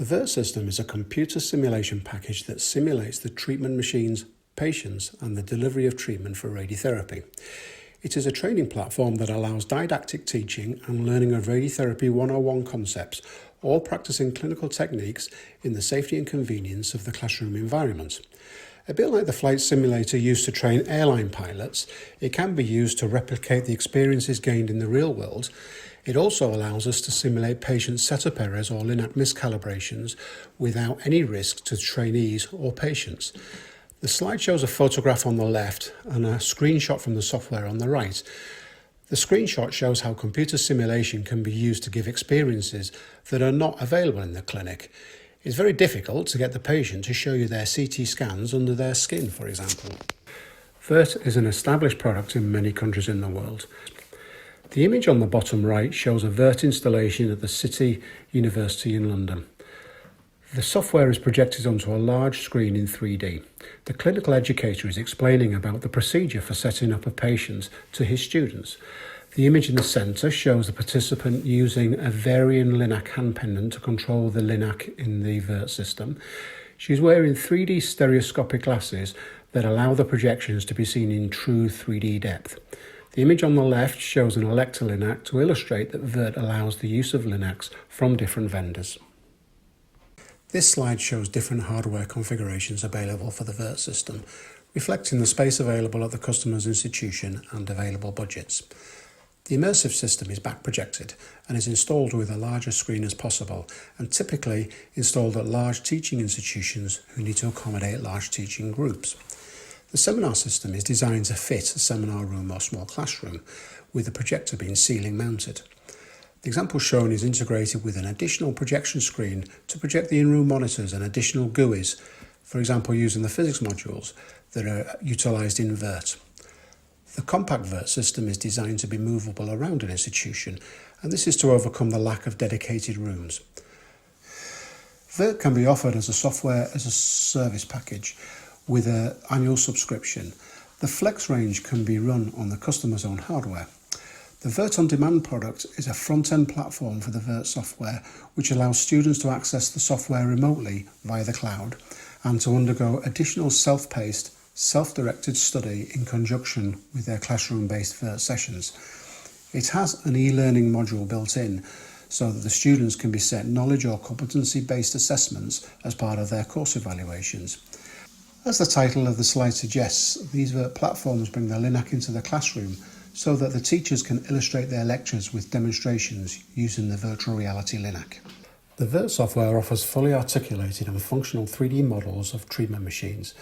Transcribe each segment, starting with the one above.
The VERT system is a computer simulation package that simulates the treatment machines, patients, and the delivery of treatment for radiotherapy. It is a training platform that allows didactic teaching and learning of radiotherapy 101 concepts, all practicing clinical techniques in the safety and convenience of the classroom environment. A bit like the flight simulator used to train airline pilots, it can be used to replicate the experiences gained in the real world. It also allows us to simulate patient setup errors or LINAC miscalibrations without any risk to trainees or patients. The slide shows a photograph on the left and a screenshot from the software on the right. The screenshot shows how computer simulation can be used to give experiences that are not available in the clinic. It's very difficult to get the patient to show you their CT scans under their skin, for example. VERT is an established product in many countries in the world. The image on the bottom right shows a VERT installation at the City University in London. The software is projected onto a large screen in 3D. The clinical educator is explaining about the procedure for setting up a patient to his students. The image in the centre shows the participant using a Varian LINAC hand pendant to control the LINAC in the VERT system. She's wearing 3D stereoscopic glasses that allow the projections to be seen in true 3D depth. The image on the left shows an Elector LINAC to illustrate that VERT allows the use of LINACs from different vendors. This slide shows different hardware configurations available for the VERT system, reflecting the space available at the customer's institution and available budgets. The immersive system is back projected and is installed with a larger screen as possible, and typically installed at large teaching institutions who need to accommodate large teaching groups. The seminar system is designed to fit a seminar room or small classroom, with the projector being ceiling mounted. The example shown is integrated with an additional projection screen to project the in-room monitors and additional GUIs, for example using the physics modules that are utilised in VERT. The compact VERT system is designed to be movable around an institution, and this is to overcome the lack of dedicated rooms. VERT can be offered as a software as a service package with an annual subscription. The Flex range can be run on the customer's own hardware. The VERT On Demand product is a front-end platform for the VERT software, which allows students to access the software remotely via the cloud and to undergo additional self-paced, self-directed study in conjunction with their classroom-based VERT sessions. It has an e-learning module built in so that the students can be set knowledge or competency-based assessments as part of their course evaluations. As the title of the slide suggests, these VERT platforms bring the LINAC into the classroom so that the teachers can illustrate their lectures with demonstrations using the virtual reality LINAC. The VERT software offers fully articulated and functional 3D models of treatment machines,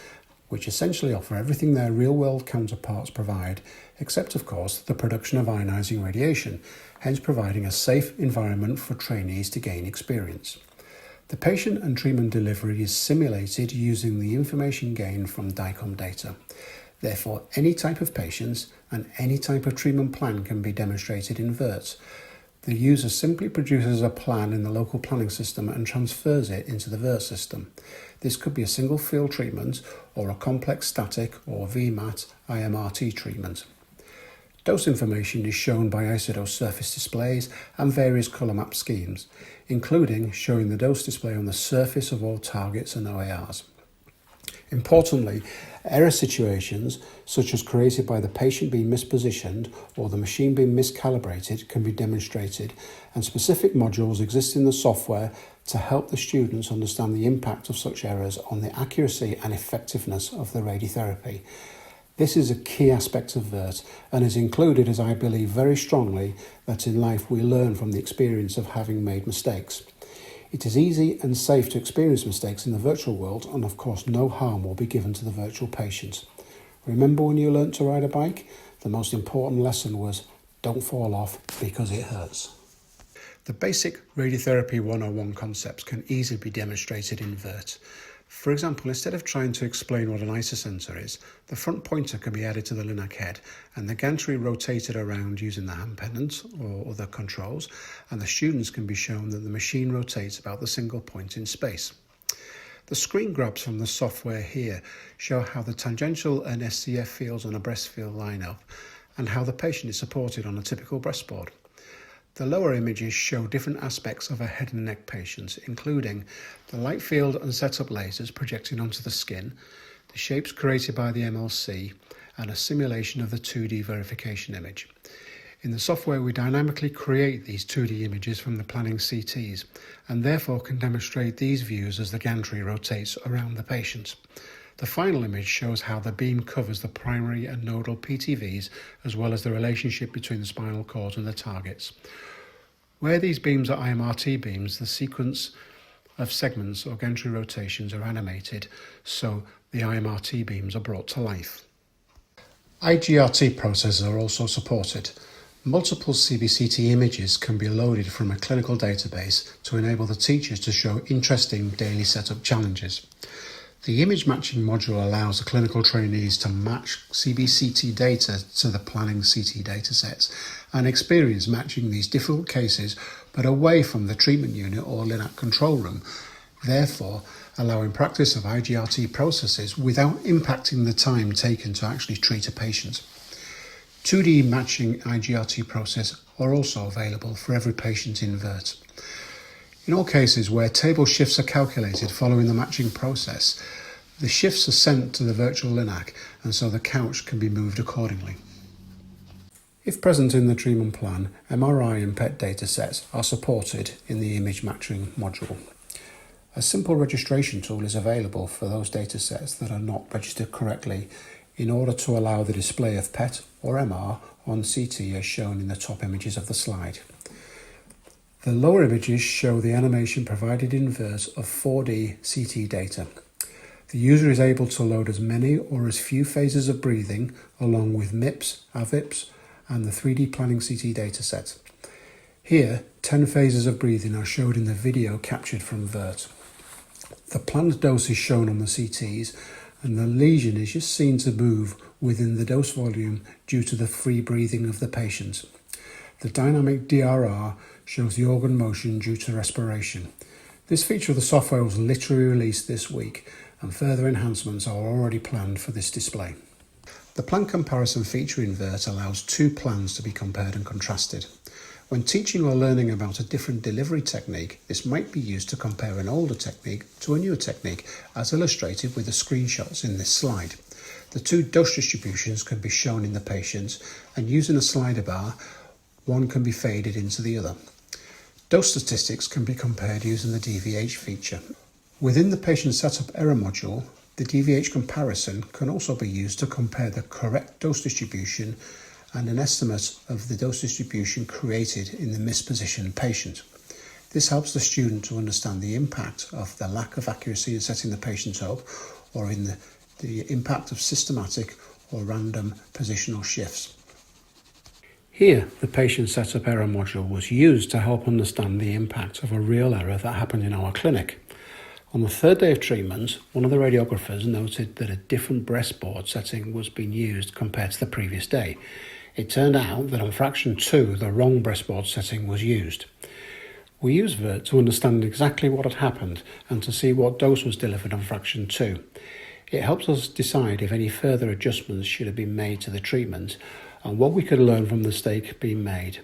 which essentially offer everything their real-world counterparts provide, except of course the production of ionising radiation, hence providing a safe environment for trainees to gain experience. The patient and treatment delivery is simulated using the information gained from DICOM data. Therefore, any type of patients and any type of treatment plan can be demonstrated in VERT. The user simply produces a plan in the local planning system and transfers it into the VERT system. This could be a single field treatment or a complex static or VMAT IMRT treatment. Dose information is shown by isodose surface displays and various colour map schemes, including showing the dose display on the surface of all targets and OARs. Importantly, error situations, such as created by the patient being mispositioned or the machine being miscalibrated, can be demonstrated, and specific modules exist in the software to help the students understand the impact of such errors on the accuracy and effectiveness of the radiotherapy. This is a key aspect of VERT and is included as I believe very strongly that in life we learn from the experience of having made mistakes. It is easy and safe to experience mistakes in the virtual world, and of course no harm will be given to the virtual patient. Remember when you learnt to ride a bike? The most important lesson was don't fall off because it hurts. The basic radiotherapy 101 concepts can easily be demonstrated in VERT. For example, instead of trying to explain what an isosensor is, the front pointer can be added to the LINAC head and the gantry rotated around using the hand pendant or other controls, and the students can be shown that the machine rotates about the single point in space. The screen grabs from the software here show how the tangential and SCF fields on a breast field line up and how the patient is supported on a typical breast board. The lower images show different aspects of a head and neck patient, including the light field and setup lasers projecting onto the skin, the shapes created by the MLC, and a simulation of the 2D verification image. In the software, we dynamically create these 2D images from the planning CTs, and therefore can demonstrate these views as the gantry rotates around the patient. The final image shows how the beam covers the primary and nodal PTVs, as well as the relationship between the spinal cord and the targets. Where these beams are IMRT beams, the sequence of segments or gantry rotations are animated, so the IMRT beams are brought to life. IGRT processes are also supported. Multiple CBCT images can be loaded from a clinical database to enable the teachers to show interesting daily setup challenges. The image matching module allows the clinical trainees to match CBCT data to the planning CT datasets and experience matching these difficult cases, but away from the treatment unit or LINAC control room, therefore allowing practice of IGRT processes without impacting the time taken to actually treat a patient. 2D matching IGRT process are also available for every patient in VERT. In all cases where table shifts are calculated following the matching process, the shifts are sent to the virtual LINAC, and so the couch can be moved accordingly. If present in the treatment plan, MRI and PET datasets are supported in the image matching module. A simple registration tool is available for those datasets that are not registered correctly in order to allow the display of PET or MR on CT as shown in the top images of the slide. The lower images show the animation provided in VERT of 4D CT data. The user is able to load as many or as few phases of breathing along with MIPS, AVIPS and the 3D planning CT dataset. Here, 10 phases of breathing are showed in the video captured from VERT. The planned dose is shown on the CTs, and the lesion is just seen to move within the dose volume due to the free breathing of the patient. The dynamic DRR shows the organ motion due to respiration. This feature of the software was literally released this week, and further enhancements are already planned for this display. The plan comparison feature in VERT allows two plans to be compared and contrasted. When teaching or learning about a different delivery technique, this might be used to compare an older technique to a newer technique, as illustrated with the screenshots in this slide. The two dose distributions can be shown in the patient, and using a slider bar, one can be faded into the other. Dose statistics can be compared using the DVH feature. Within the patient setup error module, the DVH comparison can also be used to compare the correct dose distribution and an estimate of the dose distribution created in the mispositioned patient. This helps the student to understand the impact of the lack of accuracy in setting the patient up, or in the impact of systematic or random positional shifts. Here, the patient setup error module was used to help understand the impact of a real error that happened in our clinic. On the third day of treatment, one of the radiographers noted that a different breastboard setting was being used compared to the previous day. It turned out that on fraction 2, the wrong breastboard setting was used. We used VERT to understand exactly what had happened and to see what dose was delivered on fraction 2. It helps us decide if any further adjustments should have been made to the treatment and what we could learn from the mistake being made.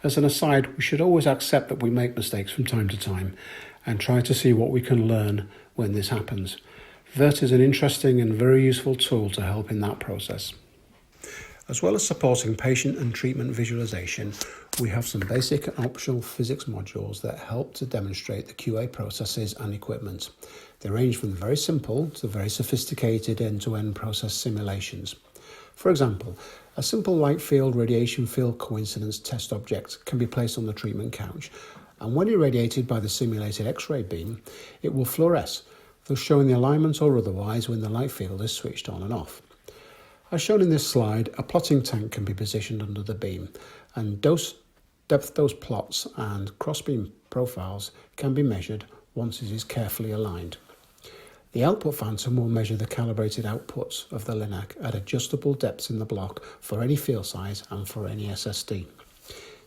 As an aside, we should always accept that we make mistakes from time to time and try to see what we can learn when this happens. VERT is an interesting and very useful tool to help in that process. As well as supporting patient and treatment visualization, we have some basic and optional physics modules that help to demonstrate the QA processes and equipment. They range from the very simple to very sophisticated end-to-end process simulations. For example, a simple light field radiation field coincidence test object can be placed on the treatment couch, and when irradiated by the simulated X-ray beam, it will fluoresce, thus showing the alignment or otherwise when the light field is switched on and off. As shown in this slide, a plotting tank can be positioned under the beam, and depth dose plots and crossbeam profiles can be measured once it is carefully aligned. The output phantom will measure the calibrated outputs of the LINAC at adjustable depths in the block for any field size and for any SSD.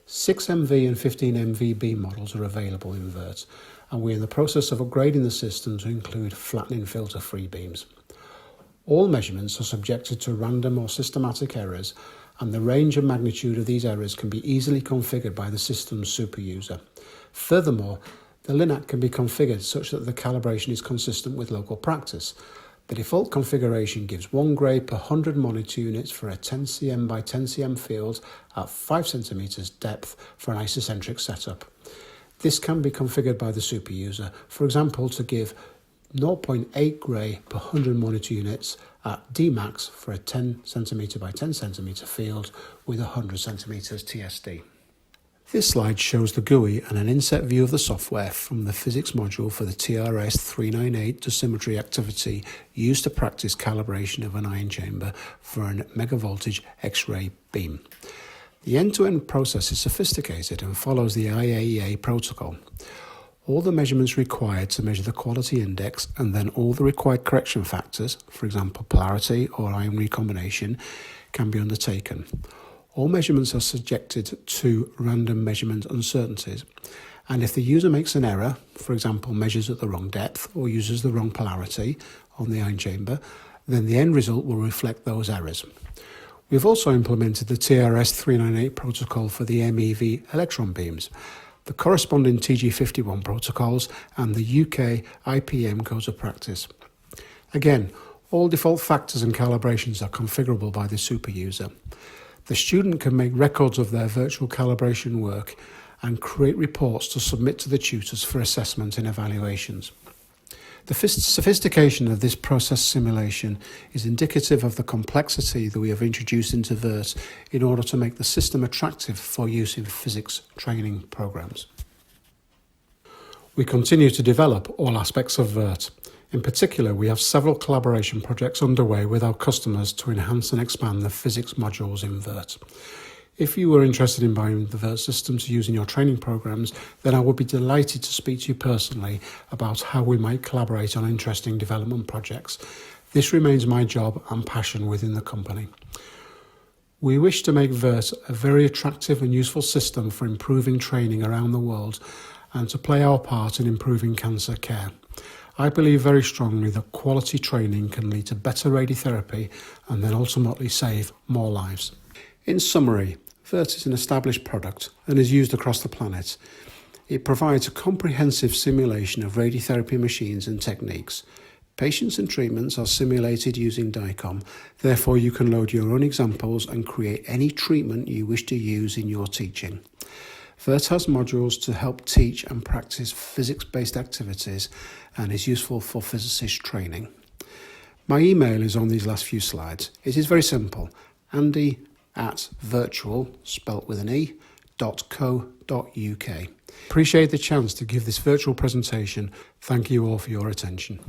6 MV and 15 MV beam models are available in VERT, and we're in the process of upgrading the system to include flattening filter-free beams. All measurements are subjected to random or systematic errors, and the range and magnitude of these errors can be easily configured by the system's superuser. Furthermore, the LINAC can be configured such that the calibration is consistent with local practice. The default configuration gives 1 gray per 100 monitor units for a 10 cm by 10 cm field at 5 cm depth for an isocentric setup. This can be configured by the superuser, for example to give 0.8 gray per 100 monitor units at Dmax for a 10 cm by 10 cm field with 100 cm TSD. This slide shows the GUI and an inset view of the software from the physics module for the TRS-398 dosimetry activity used to practice calibration of an ion chamber for a megavoltage X-ray beam. The end-to-end process is sophisticated and follows the IAEA protocol. All the measurements required to measure the quality index and then all the required correction factors, for example polarity or ion recombination, can be undertaken. All measurements are subjected to random measurement uncertainties, and if the user makes an error, for example measures at the wrong depth or uses the wrong polarity on the ion chamber, then the end result will reflect those errors. We've also implemented the TRS-398 protocol for the MEV electron beams, the corresponding TG51 protocols and the UK IPM codes of practice. Again, all default factors and calibrations are configurable by the superuser. The student can make records of their virtual calibration work and create reports to submit to the tutors for assessment and evaluations. The sophistication of this process simulation is indicative of the complexity that we have introduced into VERT in order to make the system attractive for use in physics training programs. We continue to develop all aspects of VERT. In particular, we have several collaboration projects underway with our customers to enhance and expand the physics modules in VERT. If you were interested in buying the VERT system to use in your training programs, then I would be delighted to speak to you personally about how we might collaborate on interesting development projects. This remains my job and passion within the company. We wish to make VERT a very attractive and useful system for improving training around the world and to play our part in improving cancer care. I believe very strongly that quality training can lead to better radiotherapy and then ultimately save more lives. In summary, VERT is an established product and is used across the planet. It provides a comprehensive simulation of radiotherapy machines and techniques. Patients and treatments are simulated using DICOM, therefore you can load your own examples and create any treatment you wish to use in your teaching. VERT has modules to help teach and practice physics-based activities and is useful for physicist training. My email is on these last few slides. It is very simple, andy@virtual, spelt with an E, .co.uk. Appreciate the chance to give this virtual presentation. Thank you all for your attention.